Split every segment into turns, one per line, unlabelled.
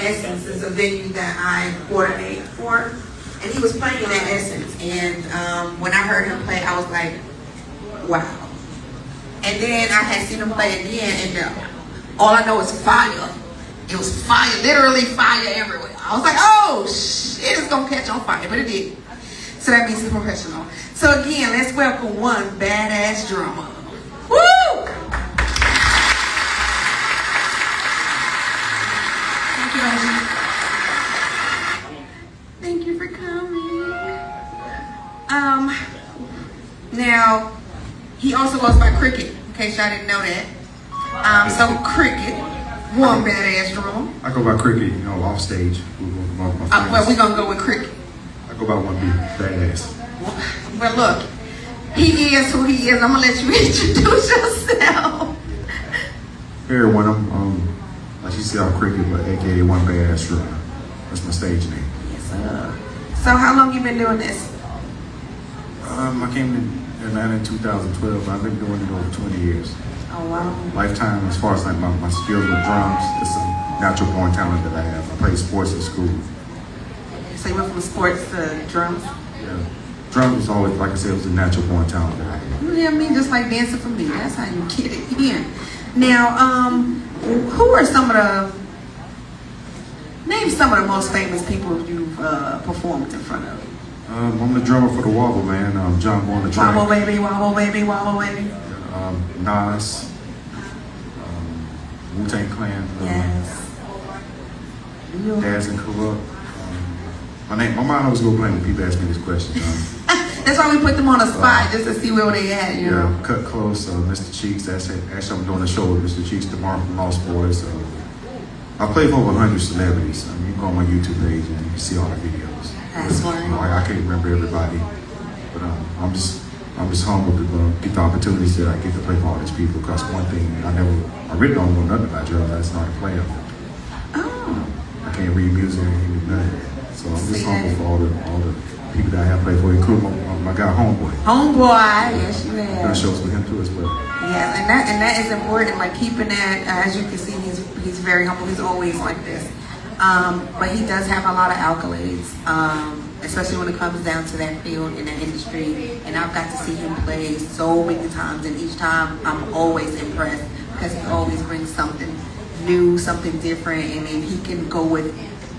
Essence is a venue that I coordinate for, and he was playing at Essence. And when I heard him play, I was like, wow. And then I had seen him play again, and all I know is fire. It was fire, literally fire everywhere. I was like, oh, shit, it's gonna catch on fire, but it did. So that means he's professional. So again, let's welcome one badass drummer. Woo! Thank you, Angie. Thank you for coming. Now, he also goes by Cricket, in case y'all didn't know that. So Cricket, one badass drummer.
I go by Cricket, you know, off stage.
Well, we're gonna go with Cricket.
I go by one B, badass.
Well, look, he is who he is. I'm gonna let you introduce yourself.
Hey everyone, I'm like you said, I'm Cricket, but AKA one badass drummer. That's my stage name.
Yes, sir. So how long you been doing this?
I came to Atlanta in 2012. I've been doing it over 20 years.
Oh wow.
Lifetime, as far as like my skills with drums, it's a natural born talent that I have. I played sports in school.
So you went from sports to drums?
Yeah. Drums was always, like I said, it was a natural born talent that I had.
You hear me? Just like dancing for me. That's how you get it here. Now, who are name some of the most famous people you've performed in front of?
I'm the drummer for the Wobble, man. John Boy on the track.
Wobble baby, wobble baby, wobble baby.
Nas, Wu-Tang Clan.
Yes.
Daz and Corrupt. My mind always go blank when people ask me this question.
That's why we put them on a spot, just to see where they at, you know.
Cut Close, Mr. Cheeks. Actually, I'm doing a show with Mr. Cheeks tomorrow from Lost Boys. I played for over 100 celebrities. You can go on my YouTube page and you can see all the videos.
That's funny.
I can't remember everybody, but I'm just humbled to get the opportunities that I get to play for all these people. Because one thing I really don't know nothing about drums. I just know how to play them.
Oh.
I can't read music or nothing. So I'm just humble for all the people that I have played for, including my guy Homeboy.
Homeboy, yes you have.
Done shows with him too as well.
Yeah, and that is important. Like keeping that, as you can see, he's very humble. He's always like this. But he does have a lot of accolades, especially when it comes down to that field in that industry. And I've got to see him play so many times, and each time I'm always impressed because he always brings something new, something different, and then he can go with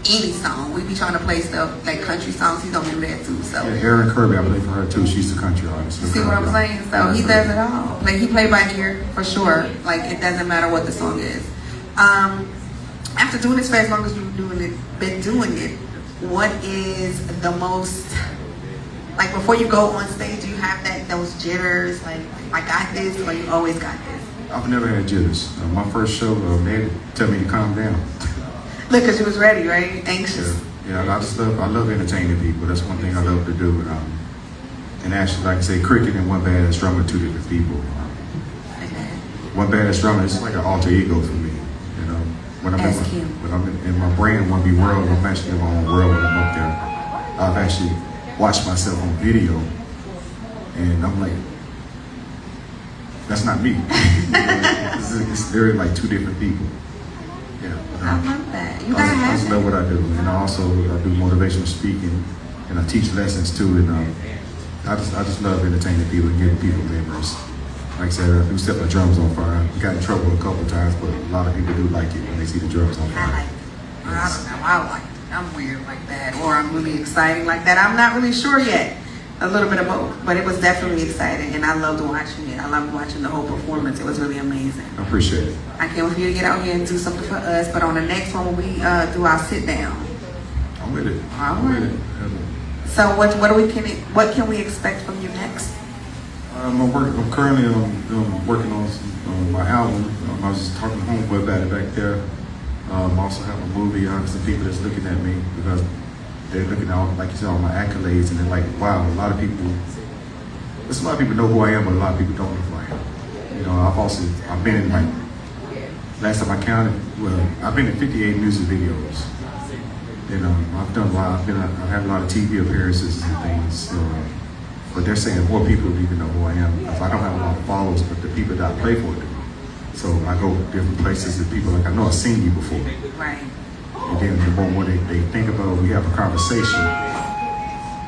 any song. We be trying to play stuff like country songs. He don't do that too. So
yeah, Erin Kirby, I play for her too. She's the country artist.
See what I'm saying? So he does it all. Like he play by ear for sure. Like it doesn't matter what the song is. After doing this for as long as you've been doing it, what is the most, like before you go on stage, do you have those jitters? Like I got this, or you always got this?
I've never had jitters. My first show, they had to tell me to calm down.
Look, because you was ready, right? Anxious.
Yeah, I love entertaining people. That's one thing I love to do. And actually, like I say, Cricket and one badass drummer, two different people. One badass drummer is like an alter ego for me. You know, when I'm in my brand, One B World, I'm actually in my own world when I'm up there. I've actually watched myself on video, and I'm like, that's not me. It's very like two different people. Yeah,
I love that. You
I just love what I do, and I do motivational speaking, and I teach lessons too. And I just love entertaining people and giving people memories. Like I said, I do set my drums on fire. I got in trouble a couple times, but a lot of people do like it when they see the drums on fire.
I like it. Yes. I don't know. I like it. I'm weird like that, or I'm really exciting like that. I'm not really sure yet. A little bit of both, but it was definitely exciting, and I loved watching it. I loved watching the whole performance. It was really amazing.
I appreciate it.
I can't wait for you to get out here and do something for us. But on the next one, when we do our sit down,
I'm with it.
I'm with it. So what can we expect from you next?
I'm currently working on my album. I was just talking to Homeboy about it back there. I also have a movie. Some people that's looking at me because they're looking at, like you said, all my accolades, and they're like, wow, a lot of people know who I am, but a lot of people don't know who I am. You know, I've been in, like, last time I counted, I've been in 58 music videos. You know, I've done a lot, I've had a lot of TV appearances and things, but they're saying more people don't even know who I am. Because I don't have a lot of followers, but the people that I play for do. So I go different places and people like, I know I've seen you before.
Right.
And then the more they think about it, we have a conversation.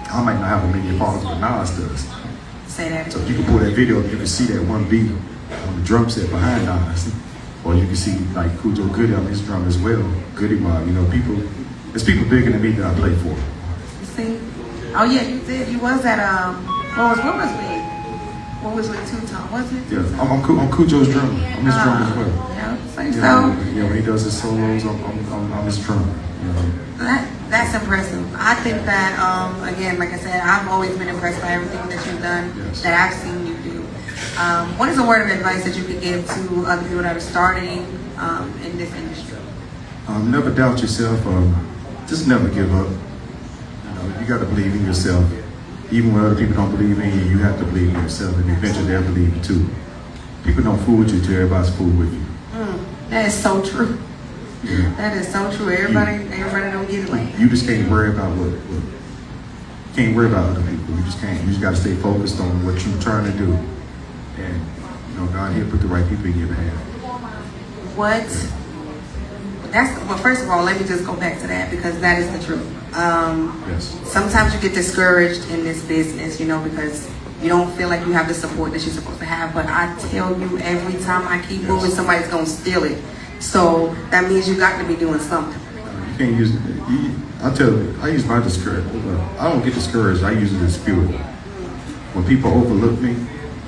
I might not have a million followers, but Nas does.
Say that.
So you can pull that video up, you can see that one beat on the drum set behind Nas. Or you can see like Cujo Goody on his drum as well. Goody Mob, you know, there's people bigger than me that I play for.
You see? Oh yeah, you did. You was at what was with Two Tone, was it?
Yeah, I'm Cujo's drummer. I'm his drummer as well.
Yeah, say
Yeah, when he does his solos, I'm his drummer. You know.
That's impressive. I think that again, like I said, I've always been impressed by everything that you've done,
Yes.
that I've seen you do. What is a word of advice that you could give to other people that are starting in this industry?
Never doubt yourself. Just never give up. You know, you got to believe in yourself. Even when other people don't believe in you, you have to believe in yourself, and eventually they'll believe you too. People don't fool with you till everybody's fooled with you.
That is so true.
Yeah.
That is so true. Everybody don't get it like that.
You just can't worry about can't worry about other people. You just can't. You just got to stay focused on what you're trying to do, and you know God, He'll put the right people in your path.
Well, first of all, let me just go back to that because that is the truth.
Yes.
Sometimes you get discouraged in this business, you know, because you don't feel like you have the support that you're supposed to have. But I tell you, every time I keep moving, somebody's gonna steal it. So that means you got to be doing something.
You can't use. I use my discouragement. I don't get discouraged. I use it as fuel. When people overlook me,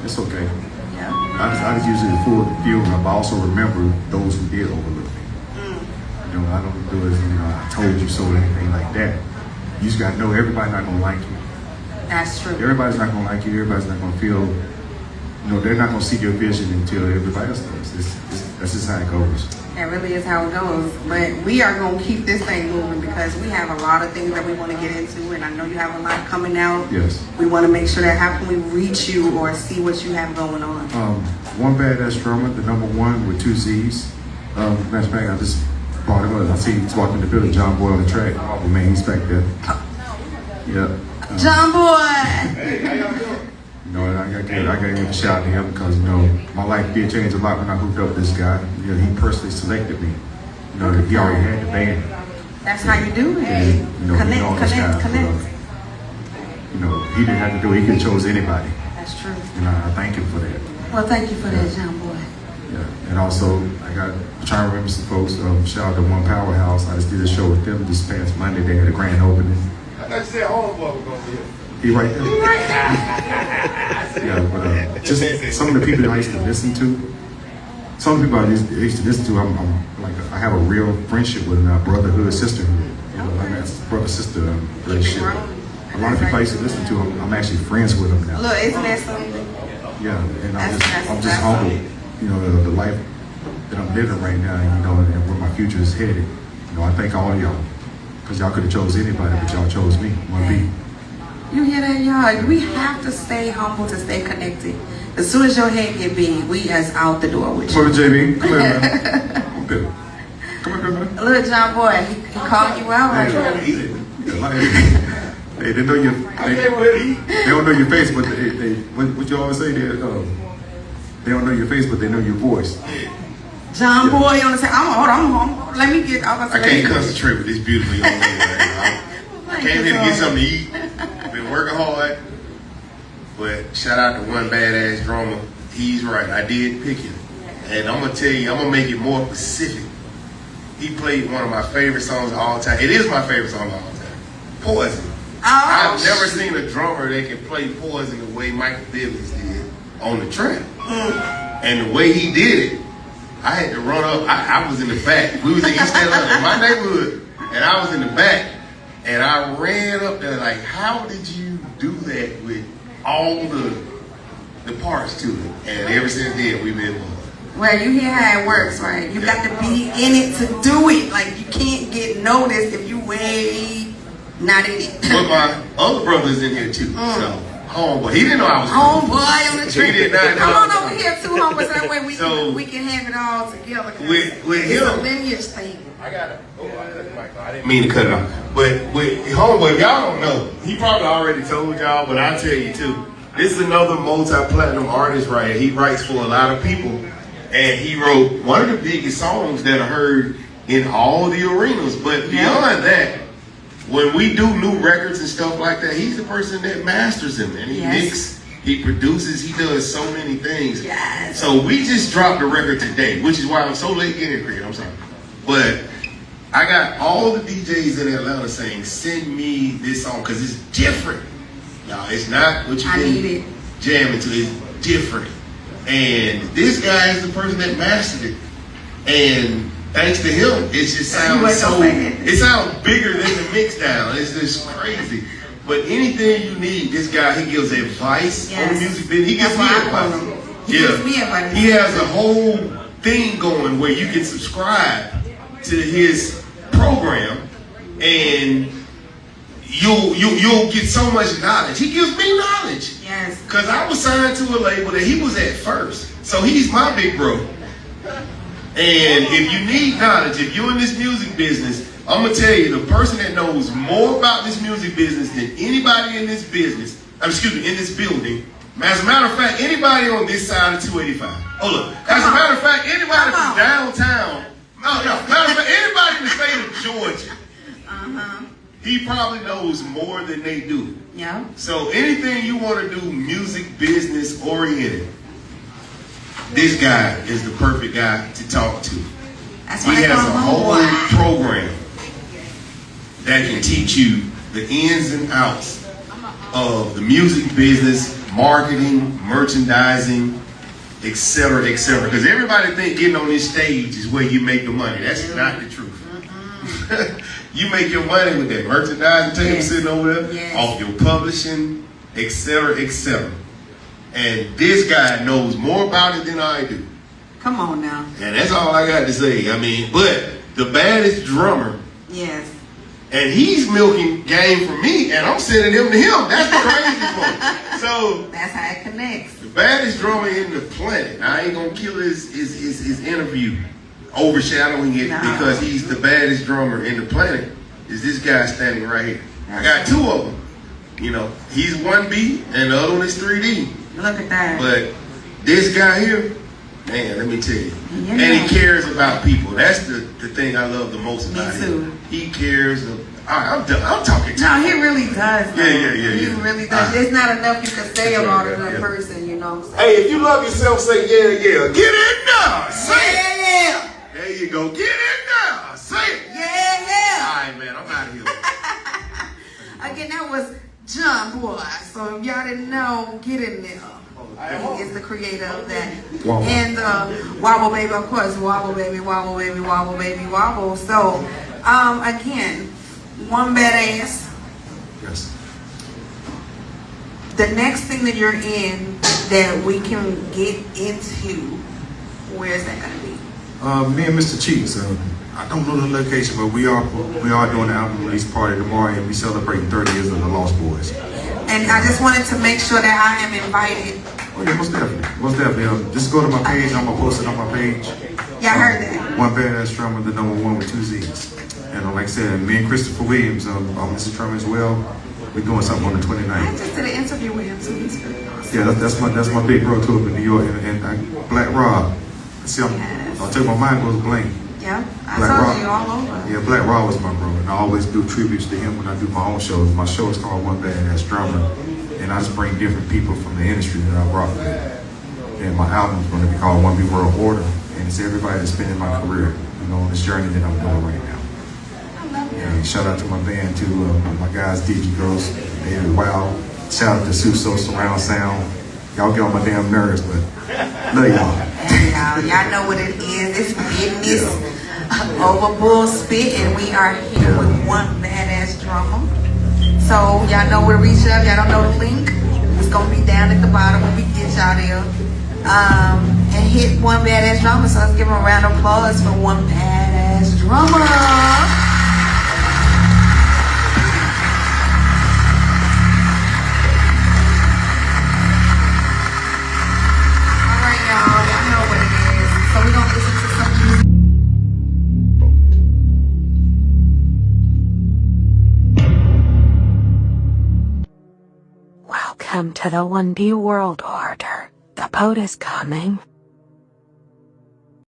it's okay.
Yeah.
I just use it as fuel, but I also remember those who did overlook me. You know, I don't do it as, you know, I told you so or anything like that. You just got to know everybody's not going to like you.
That's true.
Everybody's not going to like you. Everybody's not going to feel, you know, they're not going to see your vision until everybody else does. That's just how it goes.
That really is how it goes. But we are going to keep this thing moving because we have a lot of things that we want to get into, and I know you have a lot coming out.
Yes.
We want to make sure that how can we reach you or see what you have going on.
One Badass Drummer, the #1 with 2 Z's. Matter of fact, I just brought him up. I see he's walking the building, John Boy on the track. Oh man, he's back there. Yeah.
John Boy!
You know, I got to give a shout out to him because, you know, my life did change a lot when I hooked up with this guy. You know, he personally selected me. You know, he already had the band.
That's how you do it.
And, you know,
Connect.
You know, he didn't have to do it. He could have chose anybody.
That's true.
And I thank him for that.
Well, thank you for that, John Boy.
Yeah. And also, I'm trying to remember some folks. Shout out to One Powerhouse. I just did a show with them this past Monday. They had a grand opening.
I thought you said Homeboy was going to be here.
He right there. Yeah, but just some of the people that I used to listen to. Some of the people I used to listen to, I'm like, I have a real friendship with them, brotherhood, sisterhood. You know, like that's brother-sister relationship. A lot of people I used to listen to, I'm actually friends with them now.
Look, isn't that something?
Yeah, and I'm just
that's
humbled, you know, the life that I'm living right now, you know, and where my future is headed. You know, I thank all of y'all, because y'all could have chose anybody, but y'all chose me, one B.
You hear that, y'all? We have to stay humble to stay connected. As soon as your head get big, we is out the door with you.
Come here, JB. Come here, man. Come here, man.
Look, John Boy, he called you out right there.
Hey, they know your. They don't know your face, but they what you always say? They don't know your face, but they know your voice.
John Boy on the side. Hold on. Let me get.
I can't concentrate with this beautiful young lady right now. I came here to get something to eat. Been working hard. But shout out to One Badass Drummer. He's right. I did pick him. And I'm going to tell you, I'm going to make it more specific. He played one of my favorite songs of all time. It is my favorite song of all time. Poison. I've never seen a drummer that can play Poison the way Michael Bivins did on the track. And the way he did it, I had to run up. I was in the back. We was in East Atlanta, in my neighborhood. And I was in the back. And I ran up there like, how did you do that with all the parts to it? And ever since then, we've been one.
Well, you hear how it works, right? You got to be in it to do it. Like, you can't get noticed if you way not in it.
But my other brother's in here too. So, homeboy, he didn't know I was
Homeboy on the trip.
He did not know.
Come on over here too, homeboy, so that way we can have it all together.
With
it's a
him,
lineage thing.
I got it. Oh, I cut the mic off. I didn't mean to cut it off. But with homeboy, if y'all don't know, he probably already told y'all, but I'll tell you too. This is another multi-platinum artist right here. He writes for a lot of people. And he wrote one of the biggest songs that I heard in all the arenas. But beyond that, when we do new records and stuff like that, he's the person that masters them, and he mixes, he produces, he does so many things.
Yes.
So we just dropped the record today, which is why I'm so late getting here. I'm sorry, but I got all the DJs in Atlanta saying, "Send me this song because it's different." Now it's not what you've been jamming to. It's different, and this guy is the person that mastered it, and thanks to him, it just sounds so. It sounds bigger than the mix down. It's just crazy. But anything you need, this guy, he gives advice on the music business. He gives me advice.
He gives me advice.
He has a whole thing going where you can subscribe to his program, and you'll get so much knowledge. He gives me knowledge.
Yes.
Because I was signed to a label that he was at first, so he's my big bro. And if you need knowledge, if you're in this music business, I'm gonna tell you, the person that knows more about this music business than anybody in this business, in this building. As a matter of fact, anybody on this side of 285. Oh look, as a matter of fact, anybody from downtown. Matter of fact, anybody in the state of Georgia. He probably knows more than they do.
Yeah.
So anything you want to do, music business oriented, this guy is the perfect guy to talk to.
That's
he has a whole program that can teach you the ins and outs of the music business, marketing, merchandising, etc., etc. Because everybody think getting on this stage is where you make the money. That's not the truth. You make your money with that merchandising table sitting over there, off your publishing, etc., etc. And this guy knows more about it than I do.
Come on now.
And that's all I got to say. I mean, but the baddest drummer.
Yes.
And he's milking game for me, and I'm sending him to him. That's the crazy part. So
that's how it connects.
The baddest drummer in the planet. I ain't gonna kill his interview, overshadowing it because he's the baddest drummer in the planet. Is this guy standing right here? I got two of them. You know, he's 1B and the other one is 3D.
Look at that.
But this guy here, man, let me tell you. And he cares about people. That's the thing I love the most about him. He cares. I'm talking to
No, he really does.
Yeah.
He really does. There's not enough you can say about another person, you know what I'm saying?
Hey, if you love yourself, say yeah. Get in there. Say it.
Yeah.
There you go. Get in there. Say it.
Yeah.
All right, man. I'm out of here.
Again, that was John Boy. So if y'all didn't know, get in there. He is the creator of that.
Wobble.
And Wobble Baby, of course. Wobble Baby, Wobble Baby, Wobble Baby, Wobble. So, again, one badass.
Yes.
The next thing that you're in that we can get into, where is that going to be?
Me and Mr. Cheeks. I don't know the location, but we are doing the album release party tomorrow, and we celebrating 30 years of the Lost Boys.
And I just wanted to make sure that I am invited.
Oh yeah, most definitely. Just go to my page. I'm gonna post it on my page.
Yeah, I heard that.
One badass drummer, the #1 with 2 Z's. And like I said, me and Christopher Williams, Mr. Drummer as well. We're doing something on the 29th.
I just did an interview with him, so he's pretty awesome.
Yeah, that's my big bro too up in New York, and Black Rob. See, I'll tell you, my mind goes blank.
Yeah, I
Black
told
Rob.
you all over.
Yeah, Black Rob was my bro, and I always do tributes to him when I do my own shows. My show is called One Badass Drummer, and I just bring different people from the industry that I rock with. And my album is going to be called 1B World Order, and it's everybody that's been in my career, you know, on this journey that I'm doing right now. And shout out to my band too, my guys, DJ Girls, David Wow. Shout out to Suso Surround Sound. Y'all get on my damn nerves, but love y'all.
Y'all know what it is. It's business over bull spit, and we are here with one badass drummer. So y'all know where to reach up. Y'all don't know the link. It's gonna be down at the bottom when we get y'all there. And hit one badass drummer. So let's give him a round of applause for one badass drummer.
Welcome to the 1B World Order. The boat is coming.